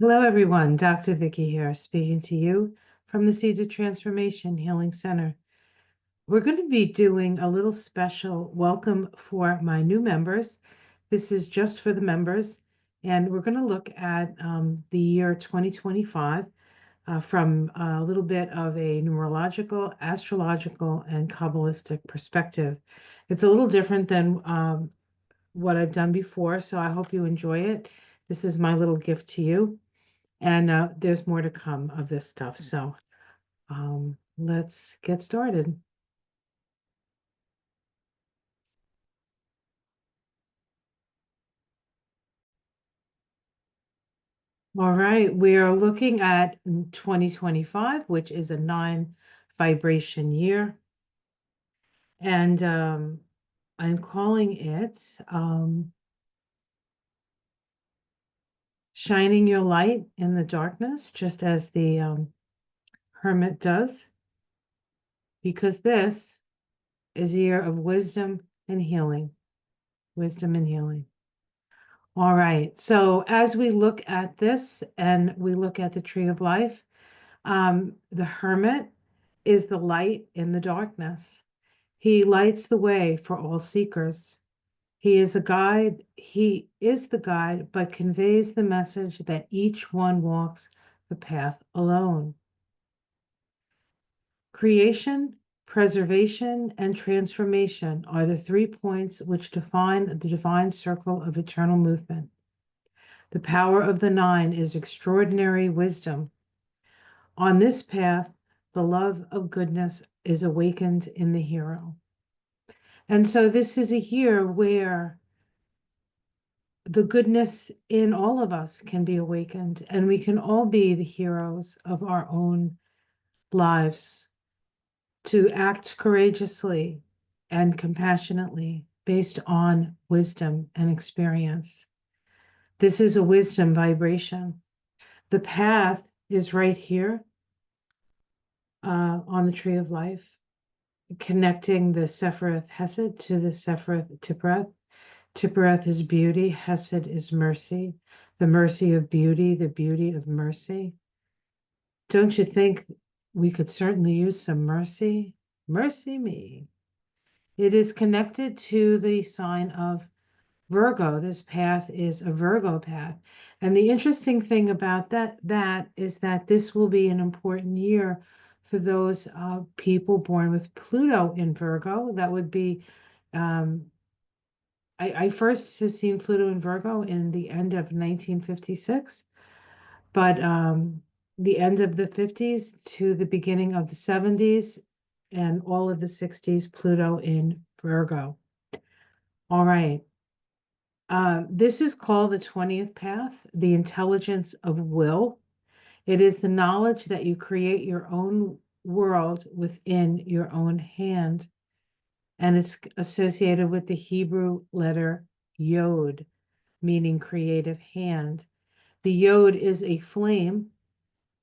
Hello, everyone. Dr. Vicky here, speaking to you from the Seeds of Transformation Healing Center. We're going to be doing a little special welcome for my new members. This is just for the members, and we're going to look at the year 2025 from a little bit of a numerological, astrological, and Kabbalistic perspective. It's a little different than what I've done before, so I hope you enjoy it. This is my little gift to you. And there's more to come of this stuff. So let's get started. All right, we are looking at 2025, which is a 9 vibration year. And I'm calling it Shining Your Light in the Darkness, just as the Hermit does, because this is a year of wisdom and healing. Wisdom and healing. All right. So as we look at this and we look at the tree of life, the hermit is the light in the darkness. He lights the way for all seekers. He is a guide. He is the guide, but conveys the message that each one walks the path alone. Creation, preservation, and transformation are the 3 points which define the divine circle of eternal movement. The power of the 9 is extraordinary wisdom. On this path, the love of goodness is awakened in the hero. And so this is a year where the goodness in all of us can be awakened, and we can all be the heroes of our own lives, to act courageously and compassionately based on wisdom and experience. This is a wisdom vibration. The path is right here on the tree of life, connecting the Sephiroth Hesed to the Sephiroth Tiphareth. Tiphareth is beauty, Hesed is mercy, the mercy of beauty, the beauty of mercy. Don't you think we could certainly use some mercy? Mercy me. It is connected to the sign of Virgo. This path is a Virgo path. And the interesting thing about that is that this will be an important year for those people born with Pluto in Virgo. That would be, I first have seen Pluto in Virgo in the end of 1956, but the end of the 50s to the beginning of the 70s and all of the 60s, Pluto in Virgo. All right. This is called the 20th path, the intelligence of will. It is the knowledge that you create your own world within your own hand. And it's associated with the Hebrew letter Yod, meaning creative hand. The Yod is a flame,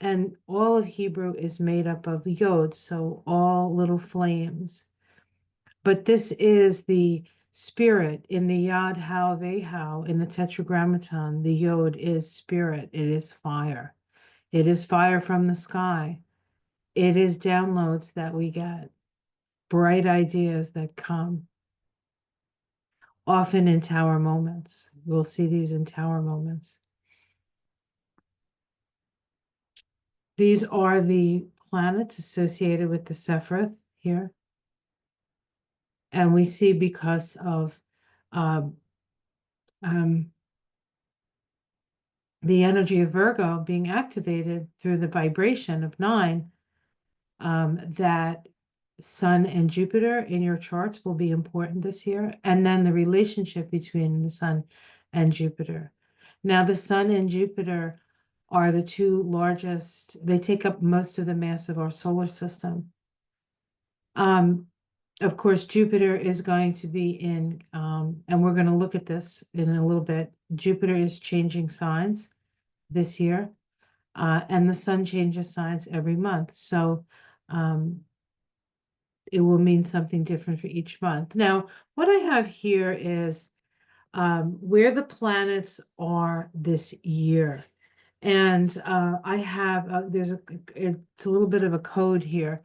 and all of Hebrew is made up of Yod, so all little flames. But this is the spirit in the Yad Hau Vehau in the Tetragrammaton. The Yod is spirit. It is fire. It is fire from the sky. It is downloads that we get, bright ideas that come, often in tower moments. We'll see these in tower moments. These are the planets associated with the Sephiroth here. And we see because of um, the energy of Virgo being activated through the vibration of 9, that Sun and Jupiter in your charts will be important this year, and then the relationship between the Sun and Jupiter. Now, the Sun and Jupiter are the 2 largest, they take up most of the mass of our solar system. Of course, Jupiter is going to be in, and we're going to look at this in a little bit. Jupiter is changing signs this year, and the Sun changes signs every month. So it will mean something different for each month. Now, what I have here is where the planets are this year. And I have, it's a little bit of a code here,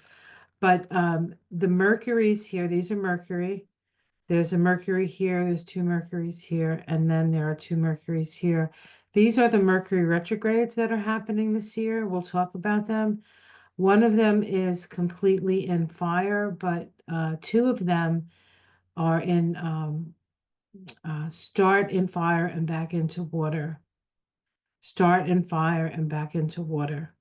but the Mercury's here, these are Mercury. There's a Mercury here, there's two Mercuries here, and then there are two Mercuries here. These are the Mercury retrogrades that are happening this year. We'll talk about them. One of them is completely in fire, but two of them are in start in fire and back into water. Start in fire and back into water.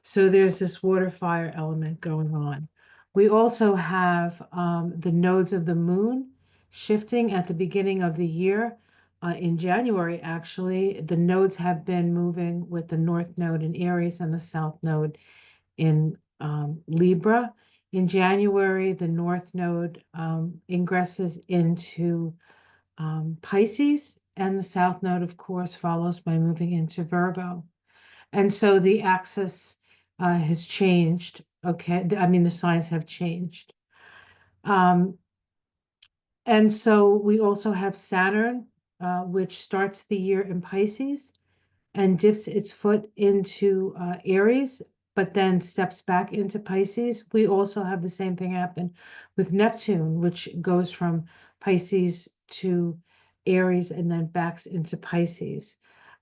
So there's this water fire element going on. We also have the nodes of the moon shifting at the beginning of the year. In January, actually, the nodes have been moving with the north node in Aries and the south node in Libra. In January, the north node ingresses into Pisces, and the south node, of course, follows by moving into Virgo. And so the axis has changed. Okay, I mean, the signs have changed. And so we also have Saturn, which starts the year in Pisces and dips its foot into Aries, but then steps back into Pisces. We also have the same thing happen with Neptune, which goes from Pisces to Aries and then backs into Pisces.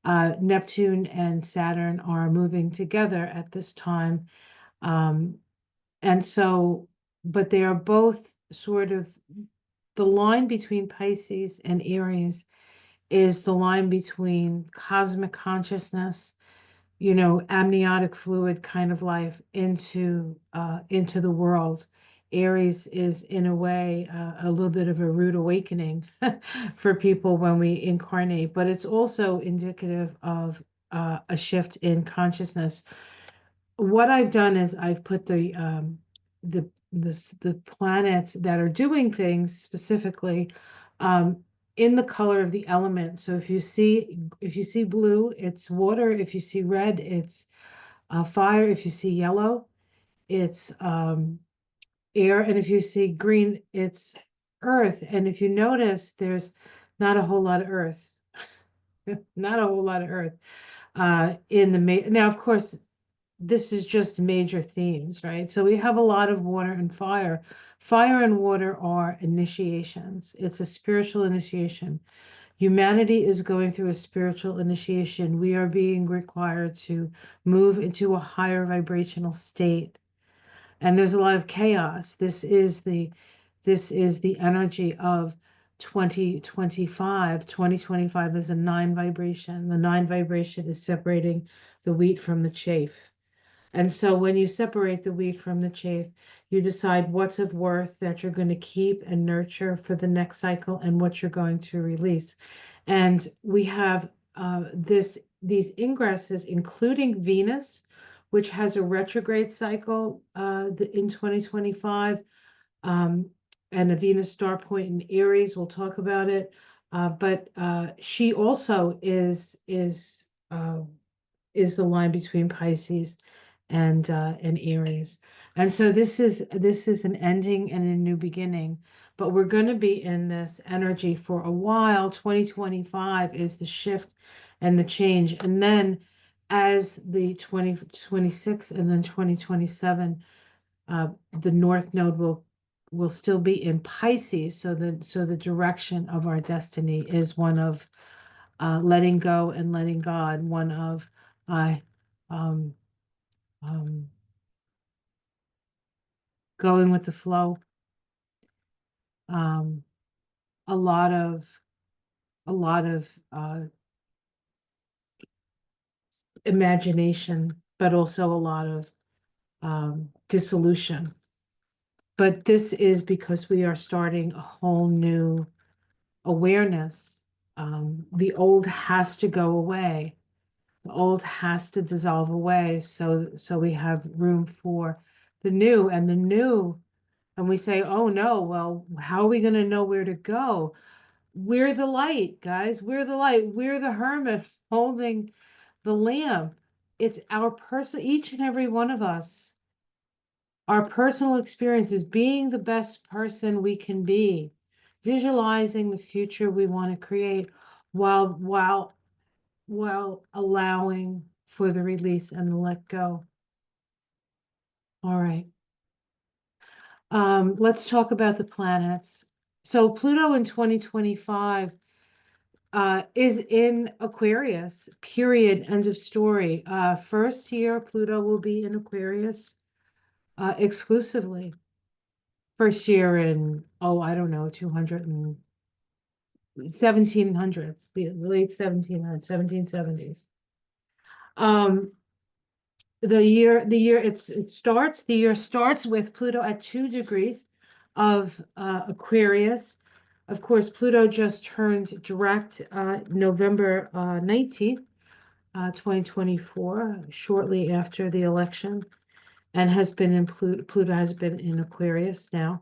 Neptune and Saturn are moving together at this time. And so, but they are both sort of the line between Pisces and Aries is the line between cosmic consciousness, amniotic fluid kind of life into the world. Aries is in a way a little bit of a rude awakening for people when we incarnate, but it's also indicative of a shift in consciousness. What I've done is I've put the planets that are doing things specifically um, in the color of the element. So if you see blue, it's water. If you see red, it's fire. If you see yellow, it's air. And if you see green, it's earth. And if you notice, there's not a whole lot of earth, not a whole lot of earth in the now, of course, this is just major themes, right? So we have a lot of water and fire. Fire and water are initiations. It's a spiritual initiation. Humanity is going through a spiritual initiation. We are being required to move into a higher vibrational state. And there's a lot of chaos. This is the energy of 2025. 2025 is a nine vibration. The nine vibration is separating the wheat from the chaff. And so when you separate the wheat from the chaff, you decide what's of worth that you're going to keep and nurture for the next cycle and what you're going to release. And we have these ingresses, including Venus, which has a retrograde cycle in 2025, and a Venus star point in Aries. We'll talk about it. But she also is the line between Pisces and Aries. And so this is an ending and a new beginning, but we're going to be in this energy for a while. 2025 is the shift and the change. And then as the 2026 and then 2027, the North Node will still be in Pisces. So the direction of our destiny is one of letting go and letting God, one of um, um, going with the flow. Um, a lot of imagination, but also a lot of dissolution. But this is because we are starting a whole new awareness. The old has to go away. The old has to dissolve away. So we have room for the new, and the new. And we say, oh no, well, how are we going to know where to go? We're the light, guys. We're the light. We're the hermit holding the lamp. It's our personal, each and every one of us, our personal experiences, being the best person we can be, visualizing the future we want to create while allowing for the release and the let go. All right. Let's talk about the planets. So Pluto in 2025 is in Aquarius, period, end of story. First year, Pluto will be in Aquarius exclusively. First year in, oh, I don't know, 200 and 1700s, the late 1700s, 1770s. Um, the year starts with Pluto at 2 degrees of Aquarius. Of course, Pluto just turned direct November 19th, 2024, shortly after the election, and has been in Pluto has been in Aquarius now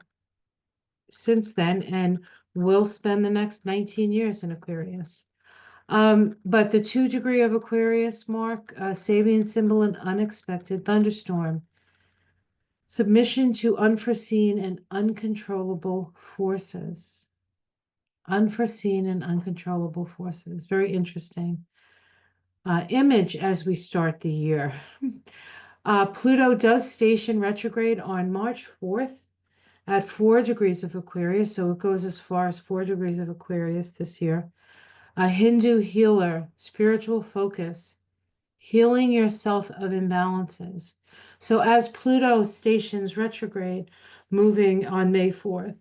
since then, and will spend the next 19 years in Aquarius. But the 2 degree of Aquarius mark, Sabian symbol, an unexpected thunderstorm, submission to unforeseen and uncontrollable forces. Unforeseen and uncontrollable forces. Very interesting image as we start the year. Pluto does station retrograde on March 4th at 4 degrees of Aquarius, so it goes as far as 4 degrees of Aquarius this year. A Hindu healer, spiritual focus, healing yourself of imbalances. So as Pluto stations retrograde, moving on May 4th,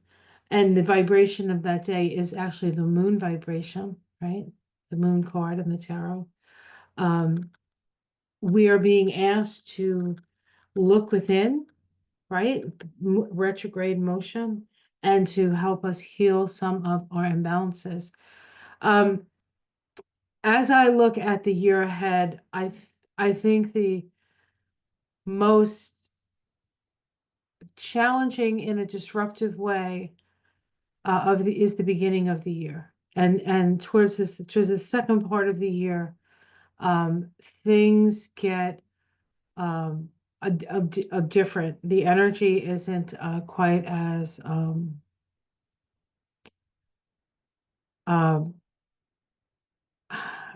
and the vibration of that day is actually the moon vibration, right? The moon card in the tarot. We are being asked to look within, right? Retrograde motion, and to help us heal some of our imbalances. As I look at the year ahead, I think the most challenging in a disruptive way is the beginning of the year, and towards the second part of the year, things get a different. The energy isn't quite as um,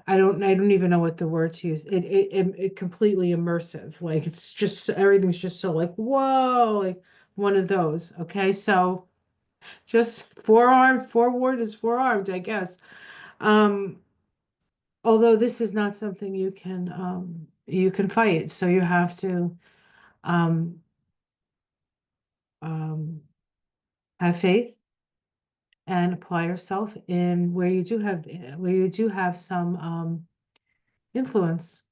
I don't even know what the word to use. It completely immersive. Like it's just everything's just so like whoa, like one of those. Okay, so just forearmed, forward is forearmed, I guess. Um, Although this is not something you can fight, so you have to um, um, have faith and apply yourself in where you do have some influence.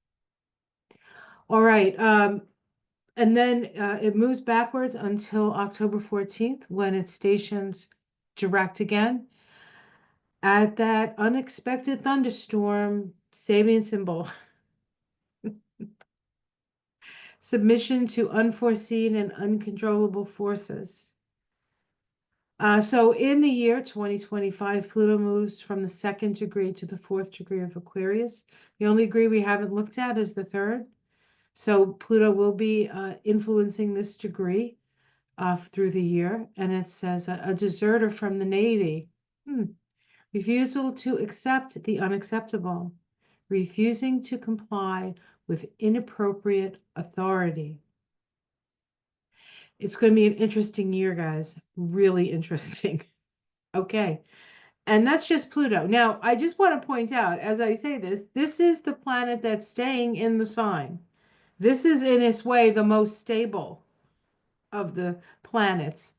All right. And then it moves backwards until October 14th when it stations direct again at that unexpected thunderstorm, Sabian symbol. Submission to unforeseen and uncontrollable forces. So in the year 2025, Pluto moves from the 2nd degree to the 4th degree of Aquarius. The only degree we haven't looked at is the 3rd. So Pluto will be influencing this degree through the year. And it says a deserter from the Navy. Refusal to accept the unacceptable. Refusing to comply with inappropriate authority. It's going to be an interesting year, guys. Really interesting. Okay. And that's just Pluto. Now, I just want to point out, as I say this, this is the planet that's staying in the sign. This is in its way the most stable of the planets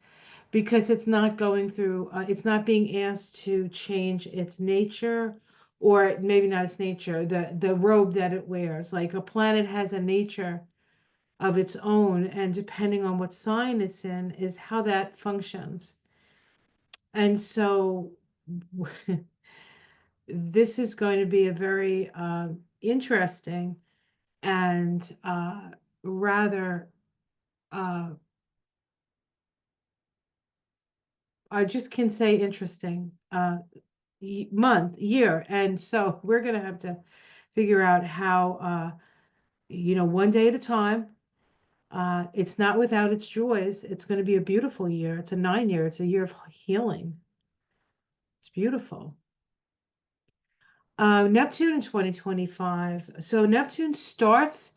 because it's not going through, it's not being asked to change its nature, or maybe not its nature, the robe that it wears. Like a planet has a nature of its own, and depending on what sign it's in is how that functions. And so this is going to be a very interesting and rather I just can say interesting year. And so we're going to have to figure out how one day at a time. It's not without its joys. It's going to be a beautiful year. It's a 9 year. It's a year of healing. It's beautiful. Neptune in 2025. So Neptune starts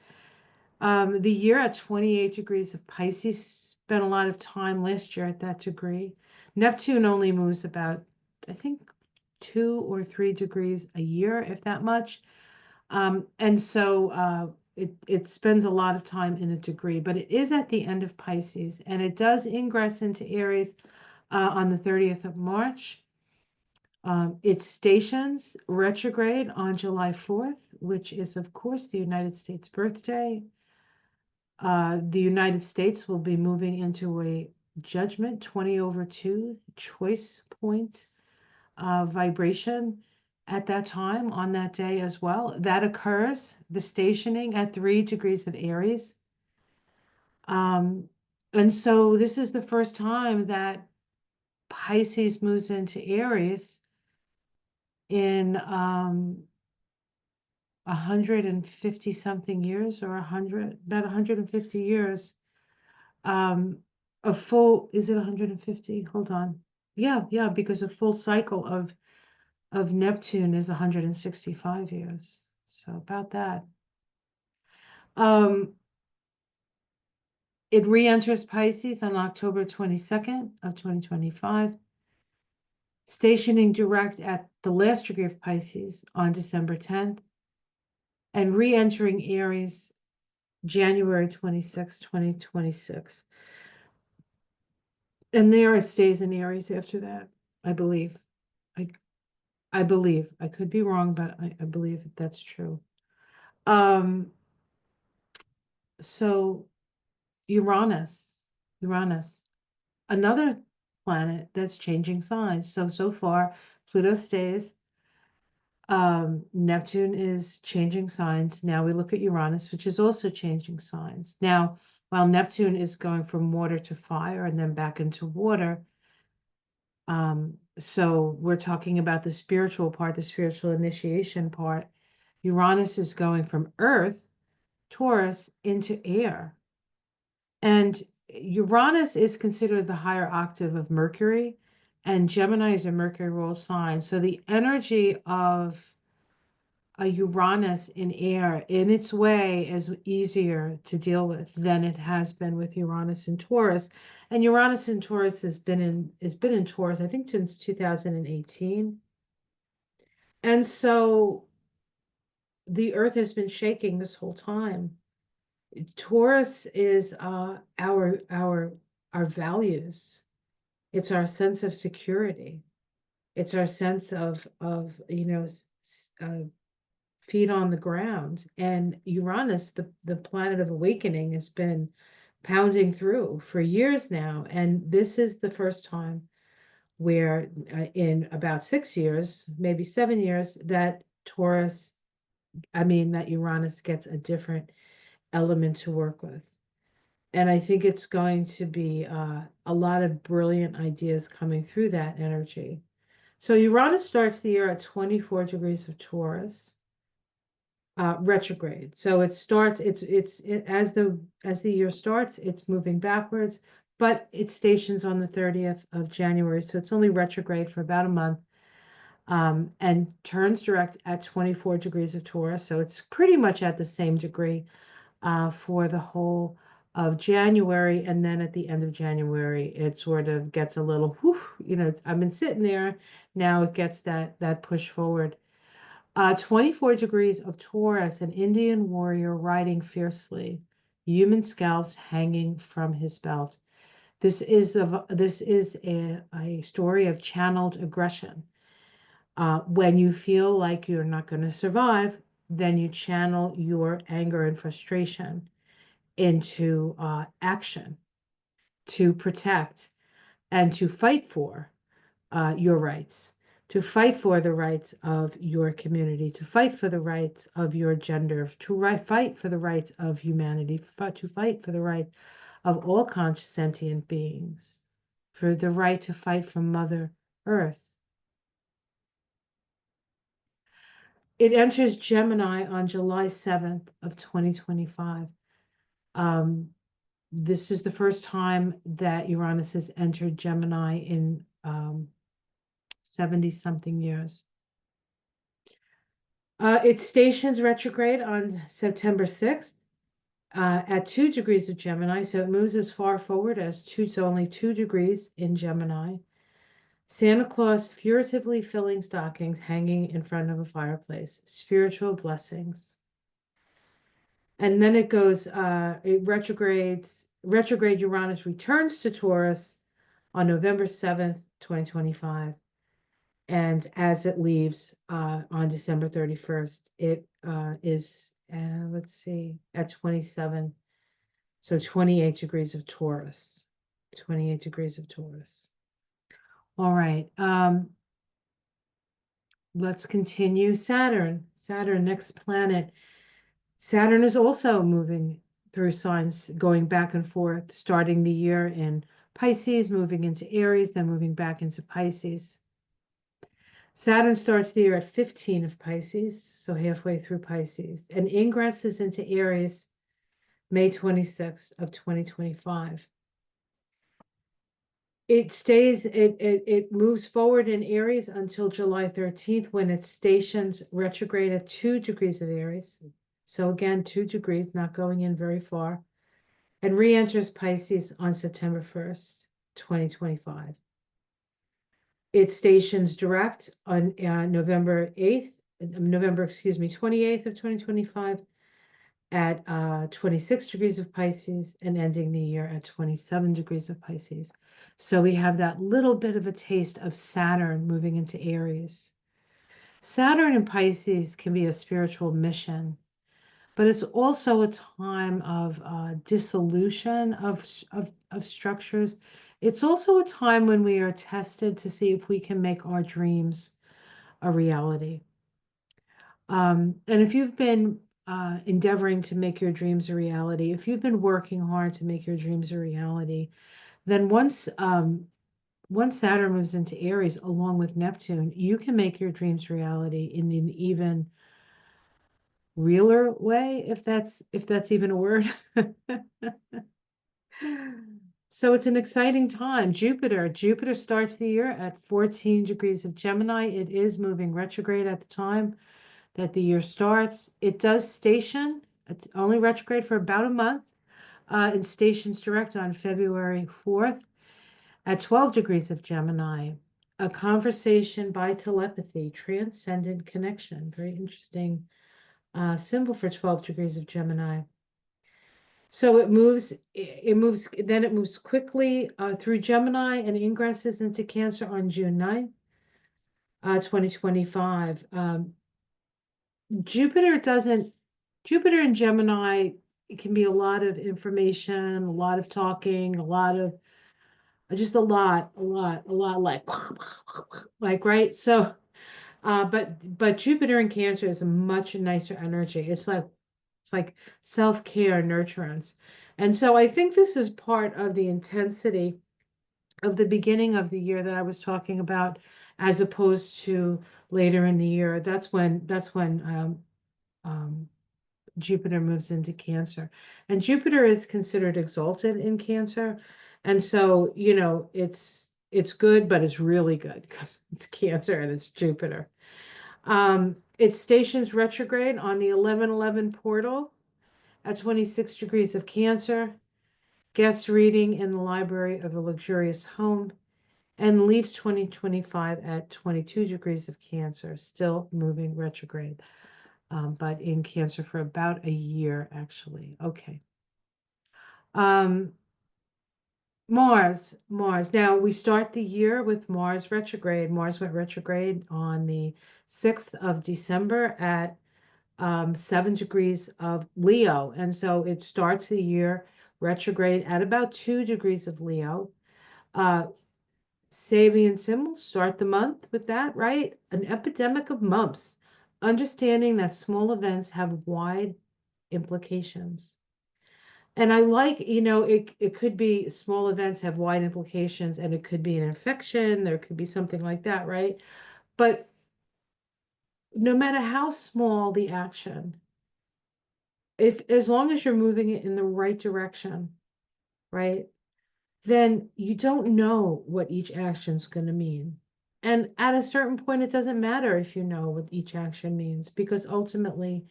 the year at 28 degrees of Pisces. Spent a lot of time last year at that degree. Neptune only moves about, I think, 2 or 3 degrees a year, if that much. And so it spends a lot of time in a degree, but it is at the end of Pisces, and it does ingress into Aries on the 30th of March. It stations retrograde on July 4th, which is, of course, the United States birthday. The United States will be moving into a judgment 20/2 choice point vibration at that time on that day as well. That occurs, the stationing at 3 degrees of Aries. Um, and so this is the first time that Pisces moves into Aries in 150 something years, or about 150 years. A full, is it 150? Hold on. Yeah, because a full cycle of Neptune is 165 years. So about that. It re-enters Pisces on October 22nd of 2025, stationing direct at the last degree of Pisces on December 10th, and re-entering Aries January 26, 2026. And there it stays in Aries after that, I believe. I I believe. I could be wrong, but I believe that's true. Um, so Uranus, another planet that's changing signs. So far, Pluto stays. Neptune is changing signs. Now we look at Uranus, which is also changing signs. Now, while Neptune is going from water to fire and then back into water, so we're talking about the spiritual part, the spiritual initiation part. Uranus is going from Earth, Taurus, into air. And Uranus is considered the higher octave of Mercury, and Gemini is a Mercury rule sign. So the energy of a Uranus in air in its way is easier to deal with than it has been with Uranus in Taurus. And Uranus in Taurus has been in Taurus, I think, since 2018. And so the earth has been shaking this whole time. Taurus is our values. It's our sense of security. It's our sense of feet on the ground. And Uranus, the planet of awakening, has been pounding through for years now. And this is the first time where, in about 6 years, maybe 7 years, that that Uranus gets a different element to work with. And I think it's going to be a lot of brilliant ideas coming through that energy. So Uranus starts the year at 24 degrees of Taurus, retrograde. So it starts, as the year starts, it's moving backwards, but it stations on the 30th of January. So it's only retrograde for about a month, and turns direct at 24 degrees of Taurus. So it's pretty much at the same degree for the whole of January. And then at the end of January, it sort of gets a little, whew, I've been sitting there. Now it gets that push forward. 24 degrees of Taurus, an Indian warrior riding fiercely, human scalps hanging from his belt. This is a story of channeled aggression. When you feel like you're not going to survive, then you channel your anger and frustration into action to protect and to fight for your rights, to fight for the rights of your community, to fight for the rights of your gender, to fight for the rights of humanity, to fight for the right of all conscious sentient beings, for the right to fight for Mother Earth. It enters Gemini on July 7th of 2025. This is the first time that Uranus has entered Gemini in 70 something years. It stations retrograde on September 6th at 2 degrees of Gemini, so it moves as far forward as only 2 degrees in Gemini. Santa Claus furtively filling stockings hanging in front of a fireplace. Spiritual blessings. And then it goes, it retrograde Uranus returns to Taurus on November 7th, 2025. And as it leaves on December 31st, it is, let's see, at 27, so 28 degrees of Taurus. 28 degrees of Taurus. All right. Let's continue. Saturn, next planet. Saturn is also moving through signs, going back and forth, starting the year in Pisces, moving into Aries, then moving back into Pisces. Saturn starts the year at 15 of Pisces, so halfway through Pisces, and ingresses into Aries May 26th of 2025. It moves forward in Aries until July 13th when it stations retrograde at 2 degrees of Aries. So again, 2 degrees, not going in very far, and re-enters Pisces on September 1st, 2025. It stations direct on November 28th of 2025 at 26 degrees of Pisces and ending the year at 27 degrees of Pisces. So we have that little bit of a taste of Saturn moving into Aries. Saturn in Pisces can be a spiritual mission, but it's also a time of dissolution of structures. It's also a time when we are tested to see if we can make our dreams a reality. And if you've been endeavoring to make your dreams a reality, if you've been working hard to make your dreams a reality, then once Saturn moves into Aries along with Neptune, you can make your dreams reality in an even realer way, if that's even a word. So it's an exciting time. Jupiter starts the year at 14 degrees of Gemini. It is moving retrograde at the time that the year starts. It does station, it's only retrograde for about a month, and stations direct on February 4th at 12 degrees of Gemini. A conversation by telepathy, transcendent connection. Very interesting symbol for 12 degrees of Gemini. So then it moves quickly through Gemini and ingresses into Cancer on June 9th, 2025. Jupiter and Gemini, it can be a lot of information, a lot of talking, a lot of, just a lot, like, right? So, but Jupiter in Cancer is a much nicer energy. It's like self-care, nurturance. And so I think this is part of the intensity of the beginning of the year that I was talking about, as opposed to later in the year. That's when um, Jupiter moves into Cancer. And Jupiter is considered exalted in Cancer. And so, it's good, but it's really good because it's Cancer and it's Jupiter. It stations retrograde on the 1111 portal at 26 degrees of Cancer, guest reading in the library of a luxurious home, and leaves 2025 at 22 degrees of Cancer, still moving retrograde, but in Cancer for about a year, actually. Okay. Mars. Now we start the year with Mars retrograde. Mars went retrograde on the 6th of December at 7 degrees of Leo. And so it starts the year retrograde at about 2 degrees of Leo. Sabian symbols start the month with that, right? An epidemic of mumps, understanding that small events have wide implications. And I like, it could be small events have wide implications, and it could be an infection, there could be something like that, right? But no matter how small the action, as long as you're moving it in the right direction, right, then you don't know what each action's going to mean. And at a certain point, it doesn't matter if you know what each action means, because ultimately,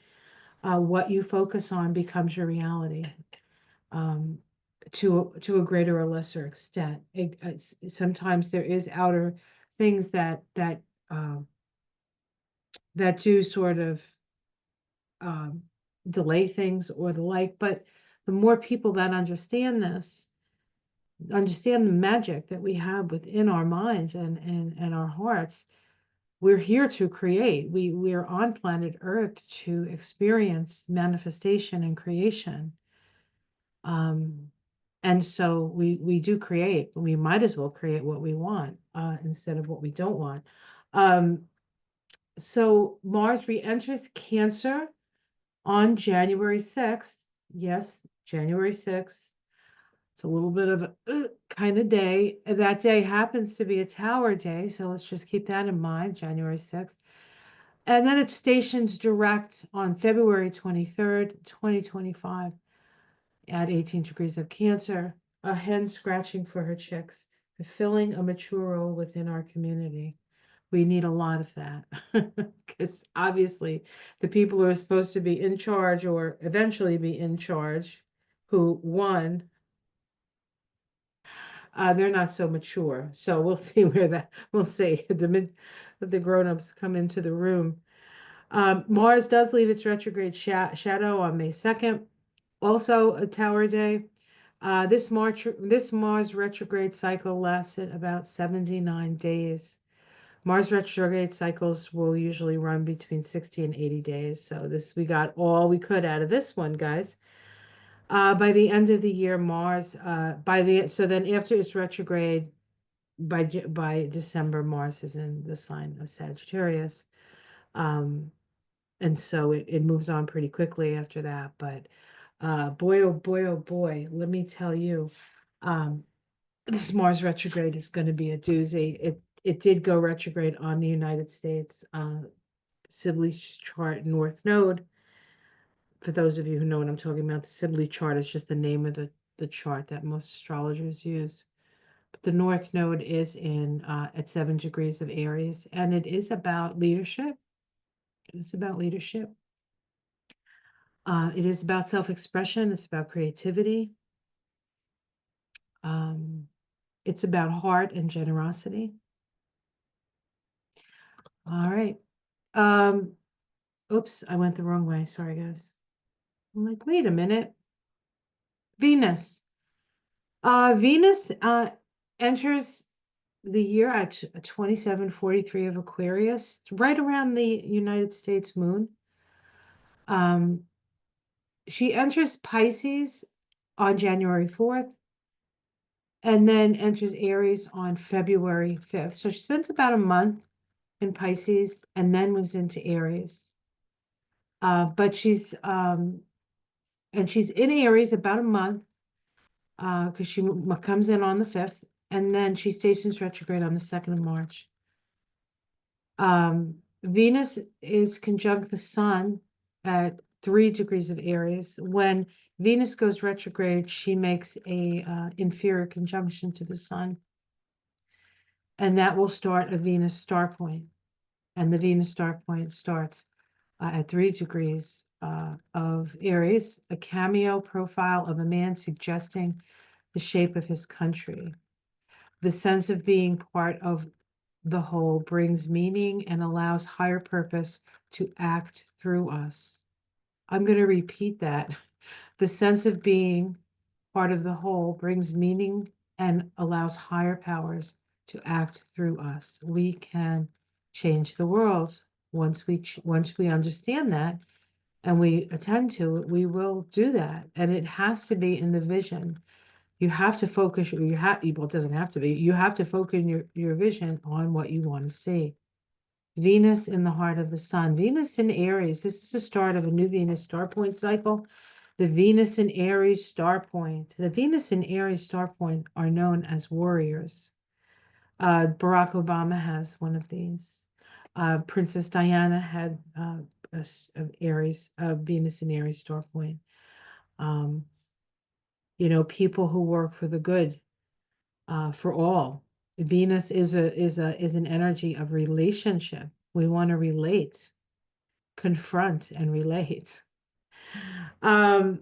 what you focus on becomes your reality, um, to a greater or lesser extent. Sometimes there is outer things um, that do sort of um, delay things or the like. But the more people that understand this, understand the magic that we have within our minds and our hearts, we're here to create. We're on planet Earth to experience manifestation and creation. Um, and so we do create. We might as well create what we want instead of what we don't want. Um, so Mars re-enters Cancer on January 6th. Yes, January 6th. It's a little bit of a kind of day. That day happens to be a tower day, so let's just keep that in mind, January 6th. And then it stations direct on February 23rd, 2025 at 18 degrees of Cancer, a hen scratching for her chicks, fulfilling a mature role within our community. We need a lot of that because obviously the people who are supposed to be in charge or eventually be in charge, who won, they're not so mature. So we'll see where that, we'll see the grown-ups come into the room. Mars does leave its retrograde shadow on May 2nd. Also a tower day. This Mars retrograde cycle lasted about 79 days. Mars retrograde cycles will usually run between 60 and 80 days. So we got all we could out of this one, guys. By the end of the year, Mars, so then after its retrograde, by December, Mars is in the sign of Sagittarius. Um, and so it moves on pretty quickly after that. But boy, oh boy, oh boy, let me tell you, um, this Mars retrograde is going to be a doozy. It did go retrograde on the United States Sibley chart North Node. For those of you who know what I'm talking about, the Sibley chart is just the name of the chart that most astrologers use. But the North Node is in at 7 degrees of Aries, and it is about leadership. It's about leadership. It is about self-expression. It's about creativity. Um, it's about heart and generosity. All right. Oops, I went the wrong way. Sorry, guys. I'm like, wait a minute. Venus. Venus enters the year at 2743 of Aquarius, right around the United States moon. She enters Pisces on January 4th and then enters Aries on February 5th. So she spends about a month in Pisces and then moves into Aries. But she's in Aries about a month because she comes in on the 5th, and then she stations retrograde on the 2nd of March. Venus is conjunct the Sun at 3 degrees of Aries. When Venus goes retrograde, she makes a inferior conjunction to the Sun, and that will start a Venus star point. And the Venus star point starts at 3 degrees of Aries, a cameo profile of a man suggesting the shape of his country. The sense of being part of the whole brings meaning and allows higher purpose to act through us. I'm going to repeat that. The sense of being part of the whole brings meaning and allows higher powers to act through us. We can change the world once we understand that and we attend to it. We will do that, and it has to be in the vision. You have to focus. Well, it doesn't have to be. You have to focus your vision on what you want to see. Venus in the heart of the sun. Venus in Aries. This is the start of a new Venus star point cycle. The Venus in Aries star point. The Venus in Aries star point are known as warriors. Barack Obama has one of these. Princess Diana had Venus in Aries star point. People who work for the good, for all. Venus is an energy of relationship. We want to relate, confront, and relate. Um,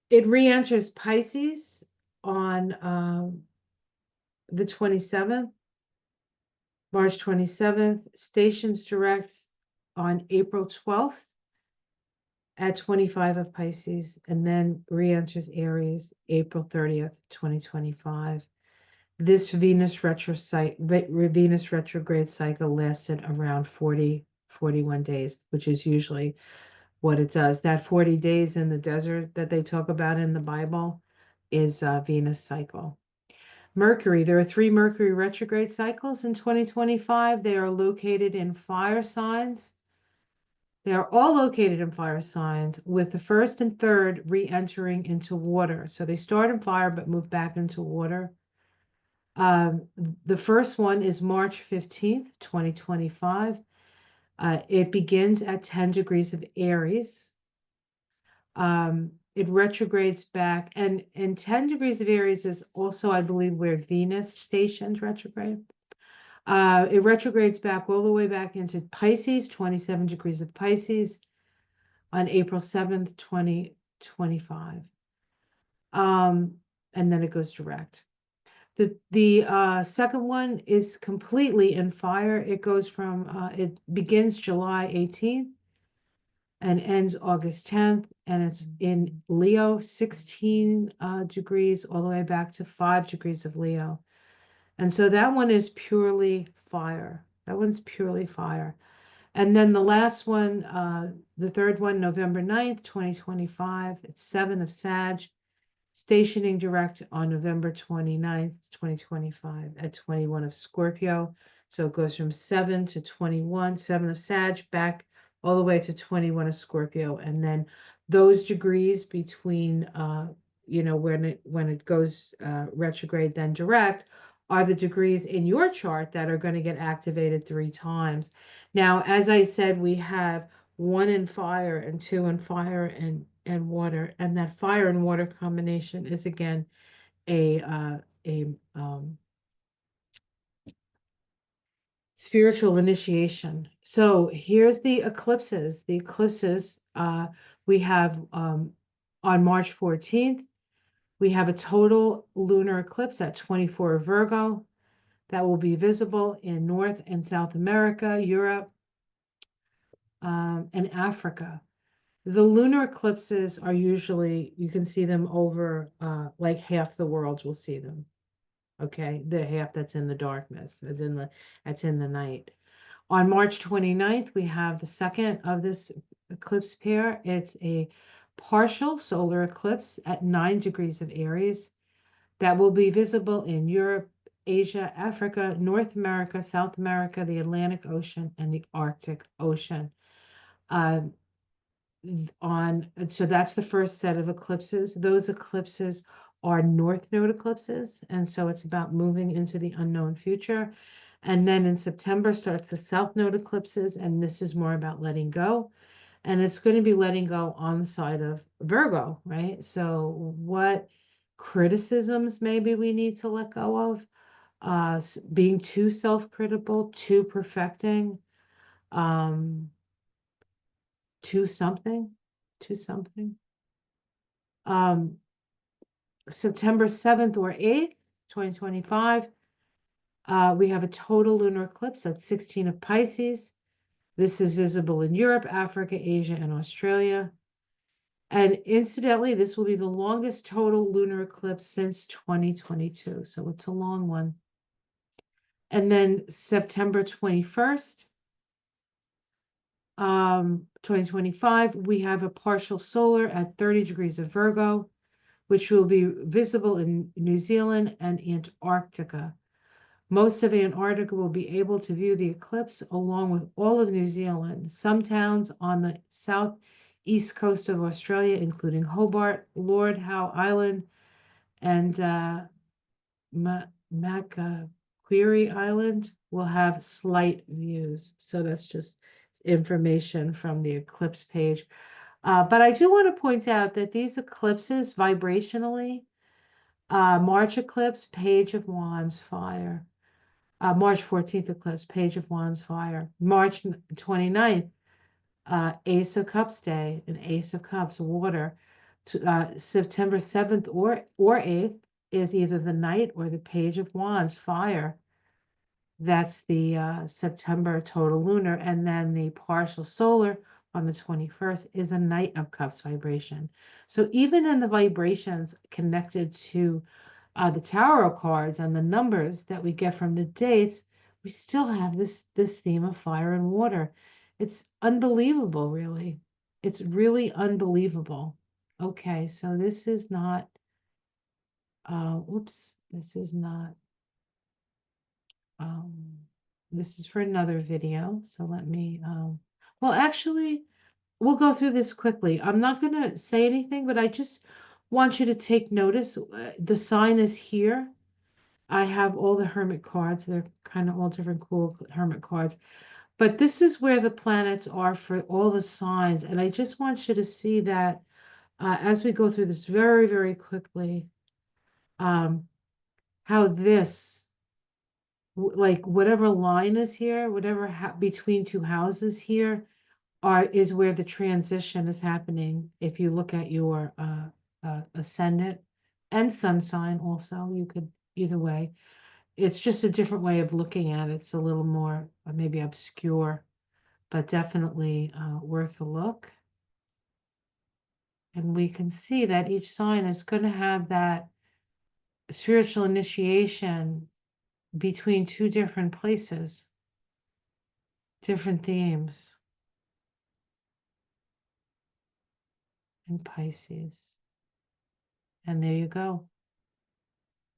it re-enters Pisces on the 27th, March 27th, stations direct on April 12th at 25 of Pisces, and then re-enters Aries April 30th, 2025. This Venus retrograde cycle lasted around 41 days, which is usually what it does. That 40 days in the desert that they talk about in the Bible is a Venus cycle. Mercury, there are 3 Mercury retrograde cycles in 2025. They are located in fire signs. They are all located in fire signs, with the first and third re-entering into water. So they start in fire but move back into water. The first one is March 15th, 2025. It begins at 10 degrees of Aries. It retrogrades back, and 10 degrees of Aries is also, I believe, where Venus stations retrograde. It retrogrades back all the way back into Pisces, 27 degrees of Pisces, on April 7th, 2025. And then it goes direct. The second one is completely in fire. It goes from, it begins July 18th and ends August 10th, and it's in Leo, 16 degrees, all the way back to 5 degrees of Leo. And so that one is purely fire. That one's purely fire. And then the last one, the third one, November 9th, 2025, it's 7 of Sag, stationing direct on November 29th, 2025 at 21 of Scorpio. So it goes from 7 to 21, 7 of Sag, back all the way to 21 of Scorpio. And then those degrees between, when it goes retrograde, then direct, are the degrees in your chart that are going to get activated 3 times. Now, as I said, we have 1 in fire and 2 in fire and water, and that fire and water combination is again a spiritual initiation. So here's the eclipses. The eclipses we have on March 14th, we have a total lunar eclipse at 24 Virgo that will be visible in North and South America, Europe, and Africa. The lunar eclipses are usually, you can see them over, like half the world will see them. Okay, the half that's in the darkness, that's in the night. On March 29th, we have the second of this eclipse pair. It's a partial solar eclipse at 9 degrees of Aries that will be visible in Europe, Asia, Africa, North America, South America, the Atlantic Ocean, and the Arctic Ocean. So that's the first set of eclipses. Those eclipses are north node eclipses, and so it's about moving into the unknown future. And then in September starts the south node eclipses, and this is more about letting go. And it's going to be letting go on the side of Virgo, right? So what criticisms maybe we need to let go of? Being too self-critical, too perfecting, too something, too something. September 7th or 8th, 2025, we have a total lunar eclipse at 16 of Pisces. This is visible in Europe, Africa, Asia, and Australia. And incidentally, this will be the longest total lunar eclipse since 2022. So it's a long one. And then September 21st, 2025, we have a partial solar at 30 degrees of Virgo, which will be visible in New Zealand and Antarctica. Most of Antarctica will be able to view the eclipse along with all of New Zealand. Some towns on the southeast coast of Australia, including Hobart, Lord Howe Island, and Macquarie Island, will have slight views. So that's just information from the eclipse page. But I do want to point out that these eclipses vibrationally, March eclipse, Page of Wands, fire. March 14th eclipse, Page of Wands, fire. March 29th, Ace of Cups day, and Ace of Cups, water. September 7th or 8th is either the Knight or the Page of Wands, fire. That's the September total lunar, and then the partial solar on the 21st is a Knight of Cups vibration. So even in the vibrations connected to the tarot cards and the numbers that we get from the dates, we still have this theme of fire and water. It's unbelievable, really. It's really unbelievable. Okay, so this is not, whoops, this is not, um, this is for another video. So let me, well, actually, we'll go through this quickly. I'm not going to say anything, but I just want you to take notice. The sign is here. I have all the hermit cards. They're kind of all different cool hermit cards. But this is where the planets are for all the signs. And I just want you to see that as we go through this very, very quickly, how this, like whatever line is here, whatever between two houses here, is where the transition is happening. If you look at your ascendant and sun sign also, you could either way. It's just a different way of looking at it. It's a little more maybe obscure, but definitely worth a look. And we can see that each sign is going to have that spiritual initiation between two different places, different themes. And Pisces. And there you go.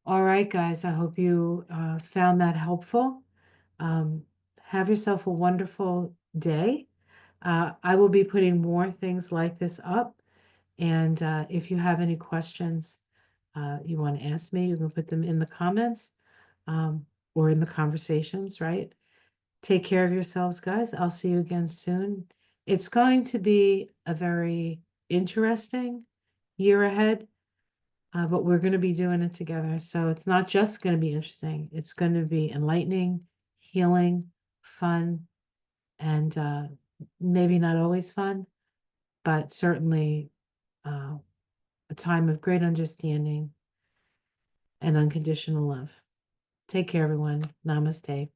All right, guys, I hope you found that helpful. Um, have yourself a wonderful day. I will be putting more things like this up. And if you have any questions you want to ask me, you can put them in the comments or in the conversations, right? Take care of yourselves, guys. I'll see you again soon. It's going to be a very interesting year ahead, but we're going to be doing it together. So it's not just going to be interesting, it's going to be enlightening, healing, fun, and maybe not always fun, but certainly a time of great understanding and unconditional love. Take care, everyone. Namaste.